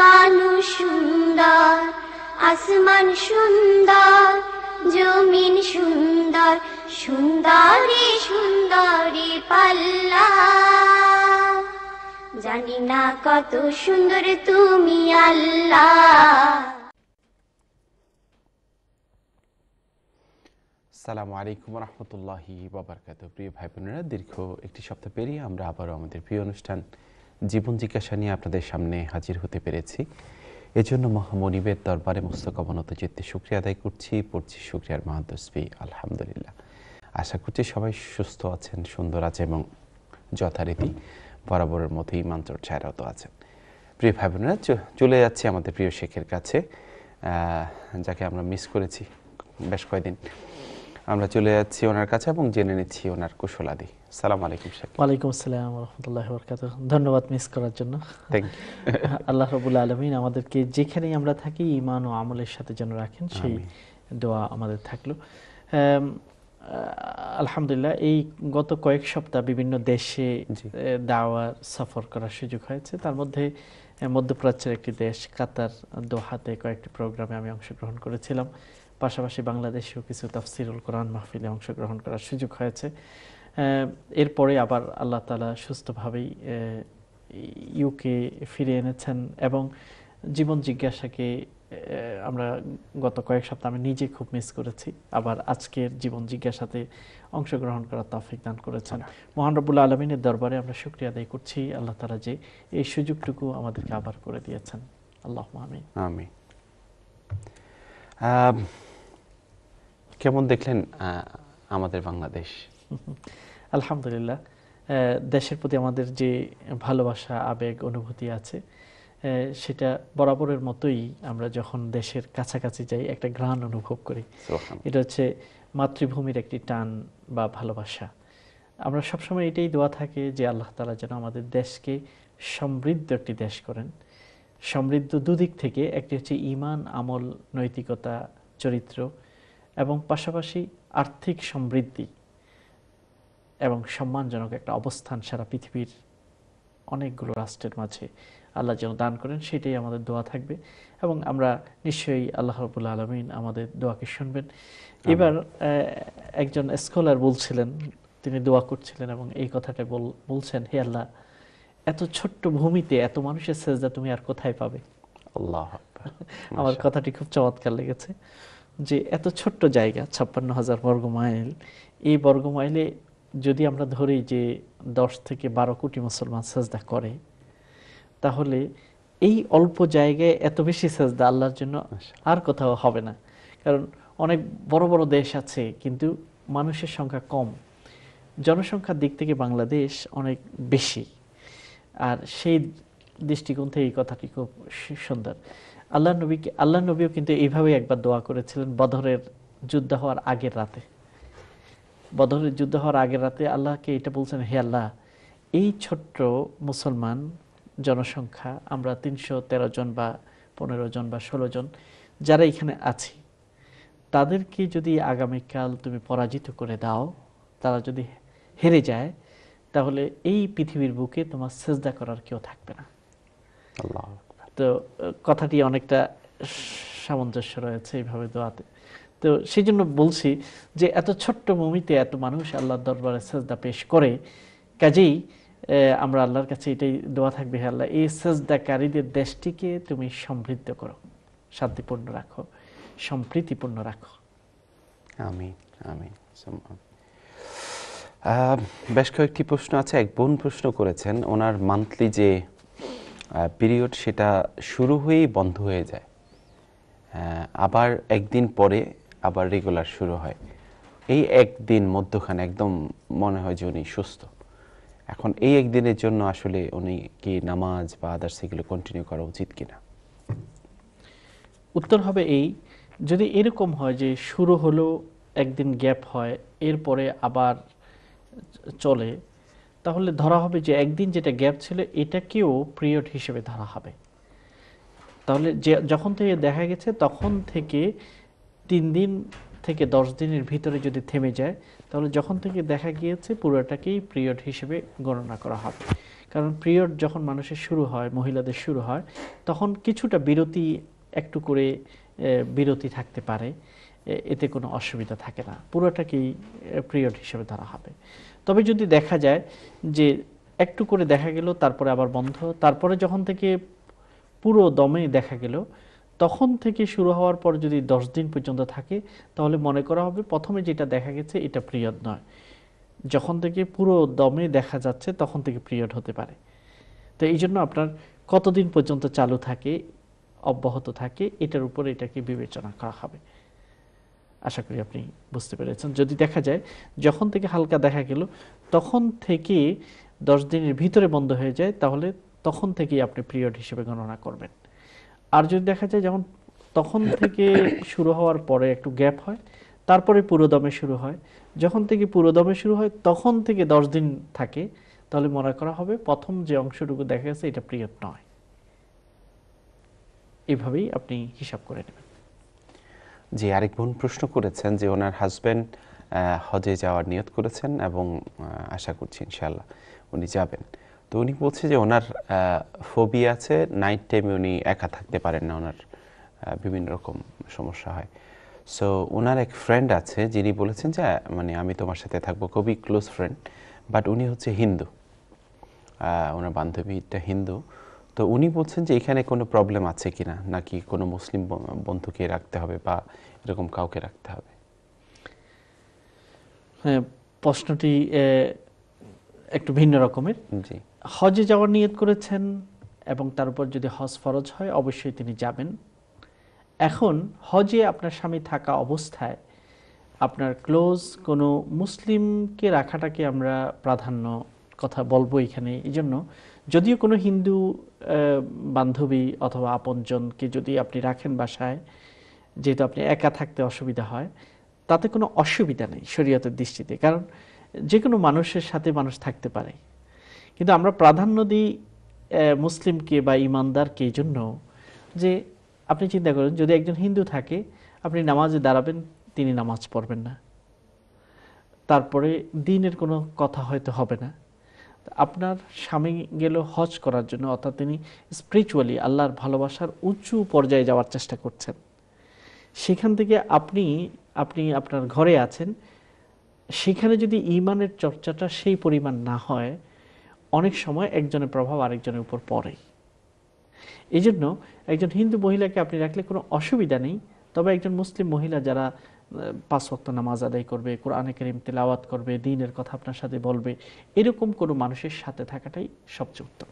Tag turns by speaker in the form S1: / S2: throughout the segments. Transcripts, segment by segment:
S1: মানুষ সুন্দর, আসমান সুন্দর, জমিন সুন্দর, সুন্দরী সুন্দরী পাল্লা। জানি না কত সুন্দর তুমি আল্লাহ।
S2: আসসালামু আলাইকুম রহমতুল্লাহি ওয়াবারাকাতুহু। প্রিয় ভাই বোনেরা, দীর্ঘ একটি সপ্তাহ পেরিয়ে আমরা আবারও আমাদের প্রিয় অনুষ্ঠান জীবন জিজ্ঞাসা নিয়ে আপনাদের সামনে হাজির হতে পেরেছি। এজন্য মহামনিবের দরবারে মস্তক অবনত চিত্তে শুকরিয়া আদায় করছি, পড়ছি শুকরিয়ার মাহাতসবি আলহামদুলিল্লাহ। আশা করছি সবাই সুস্থ আছেন, সুন্দর আছে এবং যথারীতি বরাবরের মতো ঈমান চর্চায় রত আছেন। প্রিয় ভাই বোনেরা, চলে যাচ্ছি আমাদের প্রিয় শেখের কাছে, যাকে আমরা মিস করেছি বেশ কয়েকদিন। আমরা চলে যাচ্ছি ওনার কাছে এবং জেনে নিচ্ছি ওনার কুশলাদি। আসসালামু আলাইকুম শেখ।
S3: ওয়ালাইকুম আসসালাম ওয়া রাহমাতুল্লাহি ওয়া বারাকাতুহু। ধন্যবাদ মিস করার জন্য।
S2: Thank you.
S3: আল্লাহ রাব্বুল আলামিন আমাদেরকে যেখানেই আমরা থাকি ঈমান ও আমলের সাথে যেন রাখেন, সেই দোয়া আমাদের থাকলো। আলহামদুলিল্লাহ, এই গত কয়েক সপ্তাহ বিভিন্ন দেশে দাওয়া সফর করার সুযোগ হয়েছে। তার মধ্যে মধ্যপ্রাচ্যের একটি দেশ কাতার, দোহাতে কয়েকটি প্রোগ্রামে আমি অংশগ্রহণ করেছিলাম। পাশাপাশি বাংলাদেশেও কিছু তাফসিরুল কোরআন মাহফিলে অংশগ্রহণ করার সুযোগ হয়েছে। এরপরে আবার আল্লাহ তাআলা সুস্থভাবেই ইউকে ফিরে এনেছেন এবং জীবন জিজ্ঞাসাকে আমরা গত কয়েক সপ্তাহ আমি নিজে খুব মিস করেছি। আবার আজকের জীবন জিজ্ঞাসাতে অংশগ্রহণ করার তৌফিক দান করেছেন। মহান রব্বুল আলামিনের দরবারে আমরা শুকরিয়া আদায় করছি আল্লাহ তাআলা যে এই সুযোগটুকু আমাদেরকে আবার করে দিয়েছেন। আল্লাহুম্মা আমিন।
S2: আমিন। কেমন দেখলেন আমাদের বাংলাদেশ?
S3: আলহামদুলিল্লাহ, দেশের প্রতি আমাদের যে ভালোবাসা, আবেগ, অনুভূতি আছে, সেটা বরাবরের মতোই আমরা যখন দেশের কাছাকাছি যাই একটা ঘ্রাণ অনুভব করি। এটা হচ্ছে মাতৃভূমির একটি টান বা ভালোবাসা। আমরা সবসময় এটাই দোয়া থাকে যে আল্লাহ তাআলা যেন আমাদের দেশকে সমৃদ্ধ একটি দেশ করেন। সমৃদ্ধ দুদিক থেকে, একটি হচ্ছে ঈমান, আমল, নৈতিকতা, চরিত্র এবং পাশাপাশি আর্থিক সমৃদ্ধি এবং সম্মানজনক একটা অবস্থান সারা পৃথিবীর অনেকগুলো রাষ্ট্রের মাঝে আল্লাহ যেন দান করেন, সেটাই আমাদের দোয়া থাকবে এবং আমরা নিশ্চয়ই আল্লাহ রাব্বুল আলামিন আমাদের দোয়াকে শুনবেন। এবার একজন স্কলার বলছিলেন, তিনি দোয়া করছিলেন এবং এই কথাটা বলছেন, হে আল্লাহ, এত ছোট্ট ভূমিতে এত মানুষের সেজদা তুমি আর কোথায় পাবে?
S2: আল্লাহু আকবার।
S3: আমার কথাটি খুব চমৎকার লেগেছে যে এত ছোট্ট জায়গা, 56,000 বর্গমাইল, এই বর্গমাইলে যদি আমরা ধরি যে 10 থেকে 12 কোটি মুসলমান সেজদা করে, তাহলে এই অল্প জায়গায় এত বেশি সেজদা আল্লাহর জন্য আর কোথাও হবে না। কারণ অনেক বড় বড় দেশ আছে কিন্তু মানুষের সংখ্যা কম, জনসংখ্যার দিক থেকে বাংলাদেশ অনেক বেশি। আর সেই দৃষ্টিকোণ থেকে এই কথাটি খুব সুন্দর। আল্লাহ নবীও কিন্তু এইভাবে একবার দোয়া করেছিলেন বদরের যুদ্ধ হওয়ার আগের রাতে। বদরের যুদ্ধ হওয়ার আগের রাতে আল্লাহকে এটা বলছেন, হে আল্লাহ, এই ছোট্ট মুসলমান জনসংখ্যা, আমরা 313 জন বা 15 জন বা 16 জন যারা এখানে আছি, তাদেরকে যদি আগামীকাল তুমি পরাজিত করে দাও, তারা যদি হেরে যায়, তাহলে এই পৃথিবীর বুকে তোমার সেজদা করার কেউ থাকবে না।
S2: আল্লাহু আকবার।
S3: তো কথাটি অনেকটা সামঞ্জস্য রয়েছে এইভাবে দোয়াতে। তো সেই জন্য বলছি যে এত ছোট্ট ভূমিতে এত মানুষ আল্লাহর দরবারে সেজদা পেশ করে, কাজেই আমরা আল্লাহর কাছে এটাই দোয়া থাকবে, হে আল্লাহ, এই সেজদাকারীদের দেশটিকে তুমি সমৃদ্ধ করো, শান্তিপূর্ণ রাখো, সম্প্রীতিপূর্ণ রাখো।
S2: আমিন আমিন। বেশ কয়েকটি প্রশ্ন আছে। এক বোন প্রশ্ন করেছেন, ওনার মান্থলি যে পিরিয়ড সেটা শুরু হয়েই বন্ধ হয়ে যায়, আবার একদিন পরে আবার রেগুলার শুরু হয়। এই একদিন মধ্যখানে একদম মনে হয় যে উনি সুস্থ। এখন এই একদিনের জন্য আসলে উনি কি নামাজ বা আদার্স এগুলো কন্টিনিউ করা উচিত কিনা?
S3: উত্তর হবে এই, যদি এরকম হয় যে শুরু হলো, একদিন গ্যাপ হয়, এরপরে আবার চলে, তাহলে ধরা হবে যে একদিন যেটা গ্যাপ ছিল এটাকেও পিরিয়ড হিসেবে ধরা হবে। তাহলে যখন থেকে দেখা গেছে তখন থেকে 3 দিন থেকে 10 দিনের ভিতরে যদি থেমে যায়, তাহলে যখন থেকে দেখা গিয়েছে পুরোটাকেই পিরিয়ড হিসেবে গণনা করা হবে। কারণ পিরিয়ড যখন মানুষের শুরু হয়, মহিলাদের শুরু হয়, তখন কিছুটা বিরতি, একটু করে বিরতি থাকতে পারে, এতে কোনো অসুবিধা থাকে না, পুরোটাকেই পিরিয়ড হিসেবে ধরা হবে। তবে যদি দেখা যায় যে একটু করে দেখা গেল, তারপরে আবার বন্ধ, তারপরে যখন থেকে পুরো দমে দেখা গেল, তখন থেকে শুরু হওয়ার পর যদি 10 দিন পর্যন্ত থাকে, তাহলে মনে করা হবে প্রথমে যেটা দেখা গেছে এটা পিরিয়ড নয়। যখন থেকে পুরো দমে দেখা যাচ্ছে তখন থেকে পিরিয়ড হতে পারে। তো এই জন্য আপনার কতদিন পর্যন্ত চালু থাকে, অব্যাহত থাকে, এটার উপর এটাকে বিবেচনা করা হবে। আশা করি আপনি বুঝতে পেরেছেন। যদি দেখা যায় যখন থেকে হালকা দেখা গেল তখন থেকে 10 দিনের ভিতরে বন্ধ হয়ে যায়, তাহলে তখন থেকেই আপনি পিরিয়ড হিসেবে গণনা করবেন। আর যদি দেখা যায় যেমন তখন থেকে শুরু হওয়ার পরে একটু গ্যাপ হয়, তারপরে পুরোদমে শুরু হয়, যখন থেকে পুরোদমে শুরু হয় তখন থেকে 10 দিন থাকে, তাহলে মনে করা হবে প্রথম যে অংশটুকু দেখা গেছে এটা পিরিয়ড নয়। এভাবেই আপনি হিসাব করে নেবেন।
S2: জি, আরেক বোন প্রশ্ন করেছেন যে ওনার হাজবেন্ড হজে যাওয়ার নিয়ত করেছেন এবং আশা করছি ইনশাআল্লাহ উনি যাবেন। তো উনি বলছে যে ওনার ফোবিয়া আছে, নাইট টাইমে উনি একা থাকতে পারেন না, ওনার বিভিন্ন রকম সমস্যা হয়। সো ওনার এক ফ্রেন্ড আছে যিনি বলেছেন যে মানে আমি তোমার সাথে থাকবো, খুবই ক্লোজ ফ্রেন্ড, বাট উনি হচ্ছে হিন্দু, ওনার বান্ধবীটা হিন্দু। তো উনি বলছেন যে এখানে কোনো প্রবলেম আছে কিনা, নাকি কোনো মুসলিম বন্ধুকে রাখতে হবে বা এরকম কাউকে রাখতে হবে?
S3: হ্যাঁ, প্রশ্নটি একটু ভিন্ন রকমের।
S2: জি,
S3: হজে যাওয়ার নিয়ত করেছেন এবং তার উপর যদি হজ ফরজ হয় অবশ্যই তিনি যাবেন। এখন হজে আপনার স্বামী থাকা অবস্থায় আপনার ক্লোজ কোনো মুসলিমকে রাখাটাকে আমরা প্রাধান্য কথা বলবো এখানে। এই জন্য যদিও কোনো হিন্দু বান্ধবী অথবা আপনজনকে যদি আপনি রাখেন বাসায়, যেহেতু আপনি একা থাকতে অসুবিধা হয়, তাতে কোনো অসুবিধা নেই শরীয়তের দৃষ্টিতে, কারণ যে কোনো মানুষের সাথে মানুষ থাকতে পারে। কিন্তু আমরা প্রাধান্য দিই মুসলিমকে বা ইমানদারকে এই জন্য যে আপনি চিন্তা করেন যদি একজন হিন্দু থাকে, আপনি নামাজে দাঁড়াবেন, তিনি নামাজ পড়বেন না, তারপরে দিনের কোনো কথা হয়তো হবে না। আপনার স্বামী গেল হজ করার জন্য, অর্থাৎ তিনি স্পিরিচুয়ালি আল্লাহর ভালোবাসার উঁচু পর্যায়ে যাওয়ার চেষ্টা করছেন। সেখান থেকে আপনি আপনার ঘরে আছেন, সেখানে যদি ঈমানের চর্চাটা সেই পরিমাণ না হয়, অনেক সময় একজনের প্রভাব আরেকজনের উপর পড়ে। এই জন্য একজন হিন্দু মহিলাকে আপনি রাখলে কোনো অসুবিধা নেই। তবে একজন মুসলিম মহিলা যারা 5 ওয়াক্ত নামাজ আদায় করবে, কোরআনে কারীম তেলাওয়াত করবে, দ্বীনের কথা আপনার সাথে বলবে, এরকম কোনো মানুষের সাথে থাকাটাই সবচেয়ে উত্তম।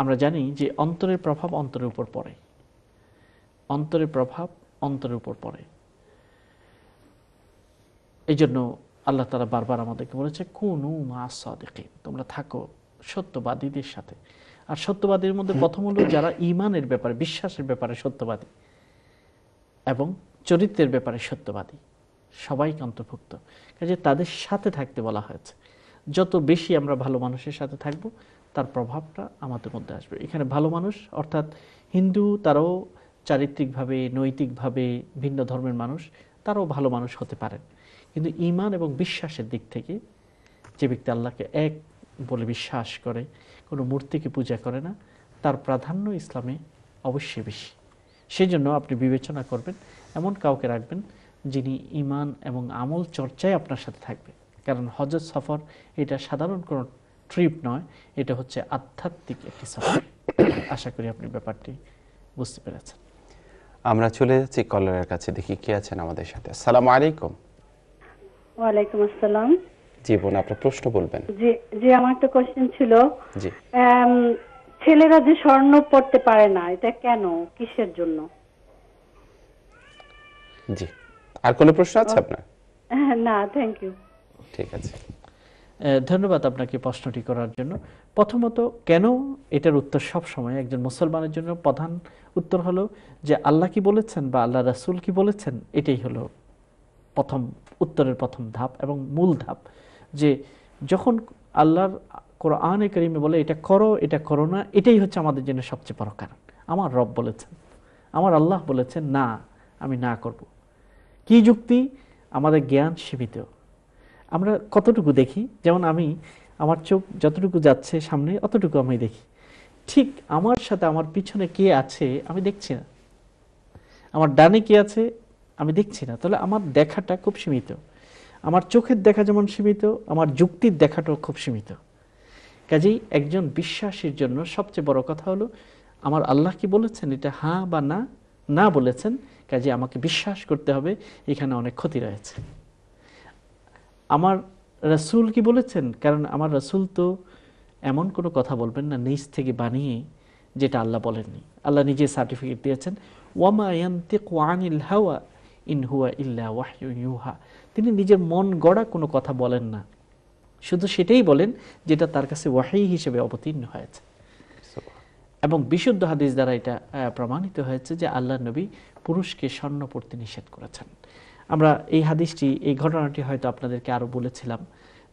S3: আমরা জানি যে অন্তরের প্রভাব অন্তরের উপর পড়ে, অন্তরের প্রভাব অন্তরের উপর পড়ে। এই জন্য আল্লাহ তাআলা বারবার আমাদেরকে বলেছে কুনু মা'আস সাদিকিন, তোমরা থাকো সত্যবাদীদের সাথে। আর সত্যবাদীর মধ্যে প্রথম হলো যারা ঈমানের ব্যাপারে, বিশ্বাসের ব্যাপারে সত্যবাদী এবং চরিত্রের ব্যাপারে সত্যবাদী, সবাইকে অন্তর্ভুক্ত। কাজে তাদের সাথে থাকতে বলা হয়েছে। যত বেশি আমরা ভালো মানুষের সাথে থাকব, তার প্রভাবটা আমাদের মধ্যে আসবে। এখানে ভালো মানুষ অর্থাৎ হিন্দু, তারাও চারিত্রিকভাবে নৈতিকভাবে ভিন্ন ধর্মের মানুষ, তারাও ভালো মানুষ হতে পারেন। কিন্তু ঈমান এবং বিশ্বাসের দিক থেকে যে ব্যক্তি আল্লাহকে এক বলে বিশ্বাস করে, কোনো মূর্তিকে পূজা করে না, তার প্রাধান্য ইসলামে অবশ্যই বেশি। সেই জন্য আপনি বিবেচনা করবেন এমন কাউকে রাখবেন যিনি ঈমান এবং আমল চর্চায় আপনার সাথে থাকবে। কারণ হজ সফর এটা সাধারণ কোনো ট্রিপ নয়, এটা হচ্ছে আধ্যাত্মিক একটি সফর। আশা করি আপনি ব্যাপারটি বুঝতে পেরেছেন।
S2: আমরা চলে যাচ্ছি কলারের কাছে, দেখি কে আছেন আমাদের সাথে। আসসালামু আলাইকুম।
S4: ওয়ালাইকুম আসসালাম।
S2: জি বোন, আপনার প্রশ্ন বলবেন।
S4: জি জি, আমার একটা কোশ্চেন ছিল।
S2: জি,
S4: ছেলেরা যে স্বর্ণ পড়তে পারে না, এটা কেন, কিসের জন্য?
S2: জি, আর কোনো প্রশ্ন আছে আপনার?
S4: না, থ্যাংক ইউ।
S2: ঠিক আছে,
S3: ধন্যবাদ আপনাকে প্রশ্নটি করার জন্য। প্রথমত কেন, এটার উত্তর সব সময় একজন মুসলমানের জন্য প্রধান উত্তর হলো যে আল্লাহ কি বলেছেন বা আল্লাহ রাসূল কি বলেছেন, এটাই হলো প্রথম উত্তরের প্রথম ধাপ এবং মূল ধাপ। যে যখন আল্লাহর কোরআনে কারীমে বলে এটা করো এটা করো না, এটাই হচ্ছে আমাদের জন্য সবচেয়ে বড় কারণ। আমার রব বলেছেন, আমার আল্লাহ বলেছেন না, আমি না করব। কি যুক্তি? আমাদের জ্ঞান সীমিত। আমরা কতটুকু দেখি, যেমন আমি আমার চোখ যতটুকু যাচ্ছে সামনে অতটুকু আমি দেখি, ঠিক আমার সাথে আমার পিছনে কে আছে আমি দেখছি না, আমার ডানে কে আছে আমি দেখছি না। তাহলে আমার দেখাটা খুব সীমিত, আমার চোখের দেখা যেমন সীমিত, আমার যুক্তির দেখাটাও খুব সীমিত। কাজেই একজন বিশ্বাসীর জন্য সবচেয়ে বড় কথা হলো আমার আল্লাহ কি বলেছেন এটা হ্যাঁ বা না, না বলেছেন, কাজে আমাকে বিশ্বাস করতে হবে এখানে অনেক ক্ষতি রয়েছে। আমার রাসূল কি বলেছেন, কারণ আমার রাসূল তো এমন কোনো কথা বলবেন না নিজ থেকে বানিয়ে যেটা আল্লাহ বলেননি। আল্লাহ নিজে সার্টিফিকেট দিয়েছেন, ওয়ামা ইয়ানতিকু আনিল হাওয়া ইন হুয়া ইল্লা ওয়াহয়ুন ইউহা। তিনি নিজের মন গড়া কোনো কথা বলেন না, শুধু সেটাই বলেন যেটা তার কাছে ওয়াহী হিসেবে অবতীর্ণ হয়েছে। এবং বিশুদ্ধ হাদিস দ্বারা এটা প্রমাণিত হয়েছে যে আল্লাহ নবী পুরুষকে স্বর্ণ পরতে নিষেধ করেছেন। আমরা এই হাদিসটি, এই ঘটনাটি হয়তো আপনাদেরকে আরো বলেছিলাম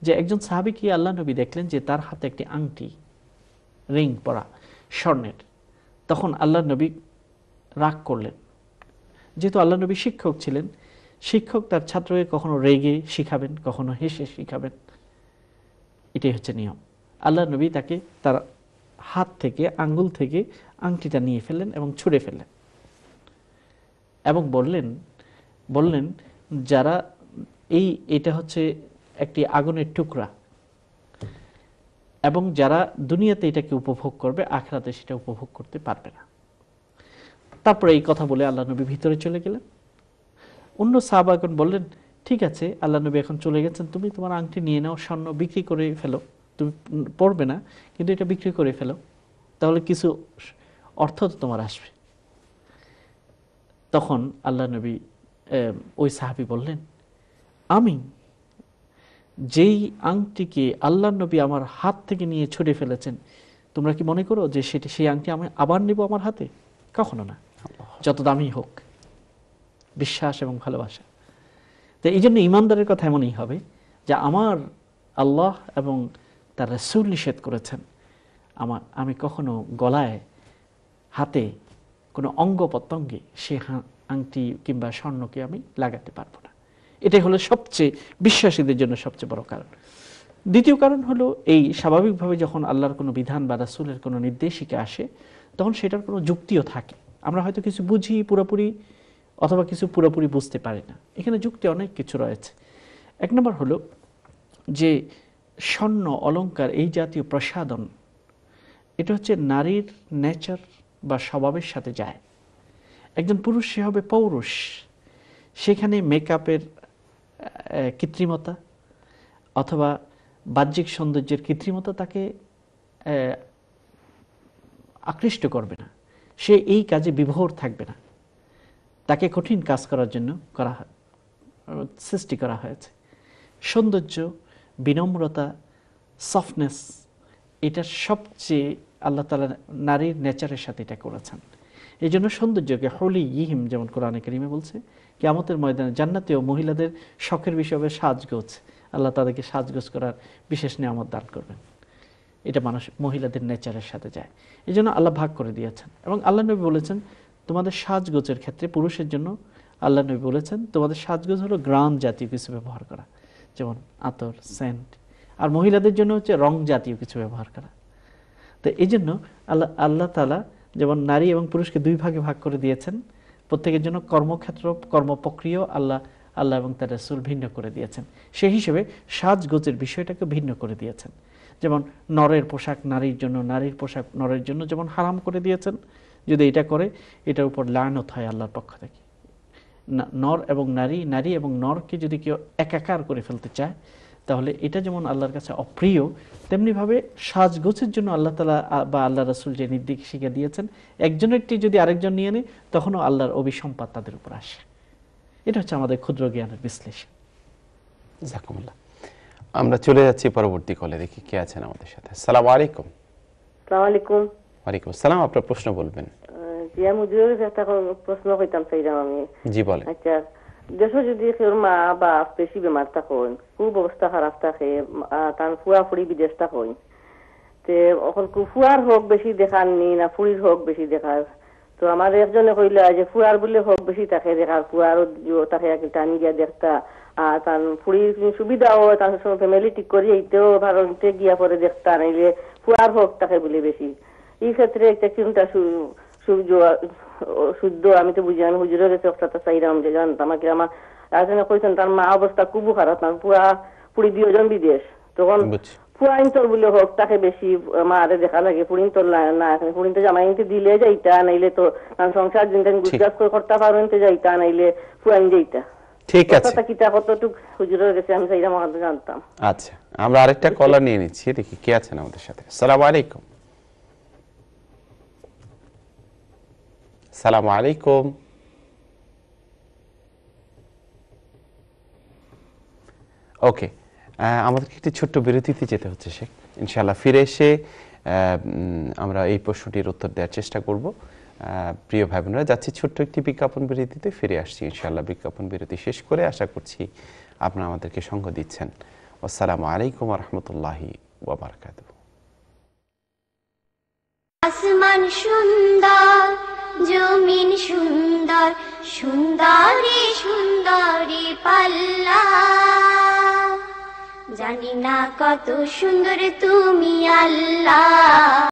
S3: যে একজন সাহাবীকে আল্লাহ নবী দেখলেন যে তার হাতে একটি আংটি, রিং পরা স্বর্ণের। তখন আল্লাহ নবী রাগ করলেন, যেহেতু আল্লাহ নবী শিক্ষক ছিলেন, শিক্ষক তার ছাত্রকে কখনো রেগে শিখাবেন, কখনো হেসে শিখাবেন, এটাই হচ্ছে নিয়ম। আল্লাহ নবী তাকে তার হাত থেকে, আঙ্গুল থেকে আংটিটা নিয়ে ফেললেন এবং ছুঁড়ে ফেললেন এবং বললেন যারা এটা হচ্ছে একটি আগুনের টুকরা এবং যারা দুনিয়াতে এটাকে উপভোগ করবে আখিরাতে সেটা উপভোগ করতে পারবে না। তারপরে এই কথা বলে আল্লাহ নবী ভিতরে চলে গেলেন। অন্য সাহাবাগণ বললেন, ঠিক আছে আল্লাহ নবী এখন চলে গেছেন, তুমি তোমার আংটি নিয়ে নাও, স্বর্ণ বিক্রি করে ফেলো, তুমি পড়বে না কিন্তু এটা বিক্রি করে ফেলো, তাহলে কিছু অর্থ তো তোমার আসবে। তখন আল্লাহ নবী ওই সাহাবী বললেন, আমি যেই আংটিকে আল্লাহ নবী আমার হাত থেকে নিয়ে ছুড়ে ফেলেছেন, তোমরা কি মনে করো যে সেই আংটি আমি আবার নিব আমার হাতে? কখনো না, যত দামি হোক। বিশ্বাস এবং ভালোবাসা। তো এই জন্য ইমানদারের কথা এমনই হবে যে আমার আল্লাহ এবং তার রাসূল নিষেধ করেছেন, আমি কখনো গলায়, হাতে, কোনো অঙ্গ প্রত্যঙ্গে সে আংটি কিংবা স্বর্ণকে আমি লাগাতে পারবো না। এটাই হলো সবচেয়ে বিশ্বাসীদের জন্য সবচেয়ে বড় কারণ। দ্বিতীয় কারণ হলো এই স্বাভাবিকভাবে যখন আল্লাহর কোনো বিধান বা রাসূলের কোনো নির্দেশিকা আসে তখন সেটার কোনো যুক্তিও থাকে। আমরা হয়তো কিছু বুঝি পুরোপুরি অথবা কিছু পুরোপুরি বুঝতে পারি না, এখানে যুক্তি অনেক কিছু রয়েছে। এক নম্বর হলো যে স্বর্ণ অলংকার এই জাতীয় প্রসাধন, এটা হচ্ছে নারীর নেচার বা স্বভাবের সাথে যায়। একজন পুরুষ সে হবে পৌরুষ, সেখানে মেকআপের কৃত্রিমতা অথবা বাহ্যিক সৌন্দর্যের কৃত্রিমতা তাকে আকৃষ্ট করবে না, সে এই কাজে বিভোর থাকবে না। তাকে কঠিন কাজ করার জন্য সৃষ্টি করা হয়েছে। সৌন্দর্য, বিনম্রতা, সফটনেস, এটা সবচেয়ে আল্লাহ তাআলা নারীর নেচারের সাথে এটা করেছেন। এই জন্য সৌন্দর্যকে হলি ইহিম, যেমন কোরআনে কারিমে বলছে, কিয়ামতের ময়দানে জান্নাতেও মহিলাদের শখের বিষয় হবে সাজগোজ। আল্লাহ তাদেরকে সাজগোজ করার বিশেষ নিয়ামত দান করবেন। এটা মহিলাদের নেচারের সাথে যায়, এই জন্য আল্লাহ ভাগ করে দিয়েছেন। এবং আল্লাহ নবী বলেছেন তোমাদের সাজগোজের ক্ষেত্রে পুরুষের জন্য আল্লাহ নবী বলেছেন তোমাদের সাজগোজ হলো গ্রাম জাতীয় কিছু ব্যবহার করা, যেমন আতর, সেন্ট। আর মহিলাদের জন্য হচ্ছে রং জাতীয় কিছু ব্যবহার করা। তো এই জন্য আল্লাহ তাআলা যেমন নারী এবং পুরুষকে দুই ভাগে ভাগ করে দিয়েছেন, প্রত্যেকের জন্য কর্মক্ষেত্র, কর্মপ্রক্রিয়া আল্লাহ এবং তার রাসূল ভিন্ন করে দিয়েছেন। সেই হিসেবে সাজগোজের বিষয়টাকে ভিন্ন করে দিয়েছেন। যেমন নরের পোশাক নারীর জন্য, নারীর পোশাক নরের জন্য যেমন হারাম করে দিয়েছেন, যদি এটা করে এটার উপর লানত হয় আল্লাহর পক্ষ থেকে। নর এবং নারী, নারী এবং নরকে যদি কেউ একাকার করে ফেলতে চায় তাহলে এটা যেমন আল্লাহর কাছে অপ্রিয়, তেমনিভাবে সাজগোজের জন্য আল্লাহ তাআলা বা আল্লাহ রাসূল যে নির্দেশিকা দিয়েছেন, একজনেরটি যদি আরেকজন নিয়ে নেয় তখনও আল্লাহর অভিসম্পাত তাদের উপর আসে। এটা হচ্ছে আমাদের ক্ষুদ্র জ্ঞানের বিশ্লেষণ।
S2: জাযাকুমুল্লাহ। আমরা চলে যাচ্ছি পরবর্তী কলে, দেখি কে আছেন আমাদের সাথে। আসসালামু আলাইকুম।
S5: আসসালামু আলাইকুম।
S2: ওয়ালাইকুম আসসালাম। আপনার প্রশ্ন বলবেন।
S5: জি, আমি একটা প্রশ্ন কইতাম চাইলাম আমি।
S2: জি বলেন।
S5: আচ্ছা, দেশে যদি কেউ মা বাপ বেশি বেমার থাকেন, খুব অবস্থা খারাপ থাকে, তার ফুয়া ফুড়ি বিদেশ থাকেন, তে অকল ফুয়ার হোক বেশি দেখাননি না ফুড়ির হোক বেশি দেখার? তো আমার একজনে কইলা যে ফুয়ার বলে হোক বেশি থাকে দেখার, ফুয়ার তাকে টানি গিয়া দেখতা, আর তার ফুড়ির সুবিধাও তার ফ্যামিলি ঠিক করে এইতেও ভারতে গিয়া পরে দেখতে নাইলে ফুয়ার হোক তাকে বলে বেশি এই ক্ষেত্রে একটা চিন্তা শুদ্ধ আমি তো বুঝি আমি হুজুরের কাছে একটা চাইলাম যে জানতাম আমাকে আমার রাজনে কইছেন তার মা অবস্থা খুব খারাপ না পুরা পুরি দুজন বিদেশ তখন পুরাইন তোর বলে হোক তাকে বেশি মারে দেখা লাগে পুরিন তোর না পুরিন তো জামাই দিলে যাইতা নাইলে তো সংসার দিন গুজরাট করতে পারবেন তো যাইতা নাইলে পুরাইন যাইতা
S2: ঠিক আছে
S5: কিতা কতটুকু হুজুরের কাছে আমি চাইলাম আমাকে জানতাম।
S2: আচ্ছা আমরা আরেকটা কলার নিয়ে নিচ্ছি দেখি কে আছেন আমাদের সাথে। আসসালামু আলাইকুম। আসসালামু আলাইকুম। ওকে আমাদেরকে একটি ছোট্ট বিরতিতে যেতে হচ্ছে শেখ, ইনশাআল্লাহ ফিরে এসে আমরা এই প্রশ্নটির উত্তর দেওয়ার চেষ্টা করব। প্রিয় ভাই বোনেরা, যাচ্ছি ছোট্ট একটি বিজ্ঞাপন বিরতিতে, ফিরে আসছি ইনশাআল্লাহ বিজ্ঞাপন বিরতি শেষ করে। আশা করছি আপনারা আমাদেরকে সঙ্গ দিচ্ছেন। আসসালামু আলাইকুম ওয়া রাহমাতুল্লাহি ওয়া বারাকাতুহু।
S1: আসমান সুন্দর, জমিন সুন্দর, সুন্দরী সুন্দরী পাল্লা, জানি না কত সুন্দর তুমি আল্লাহ।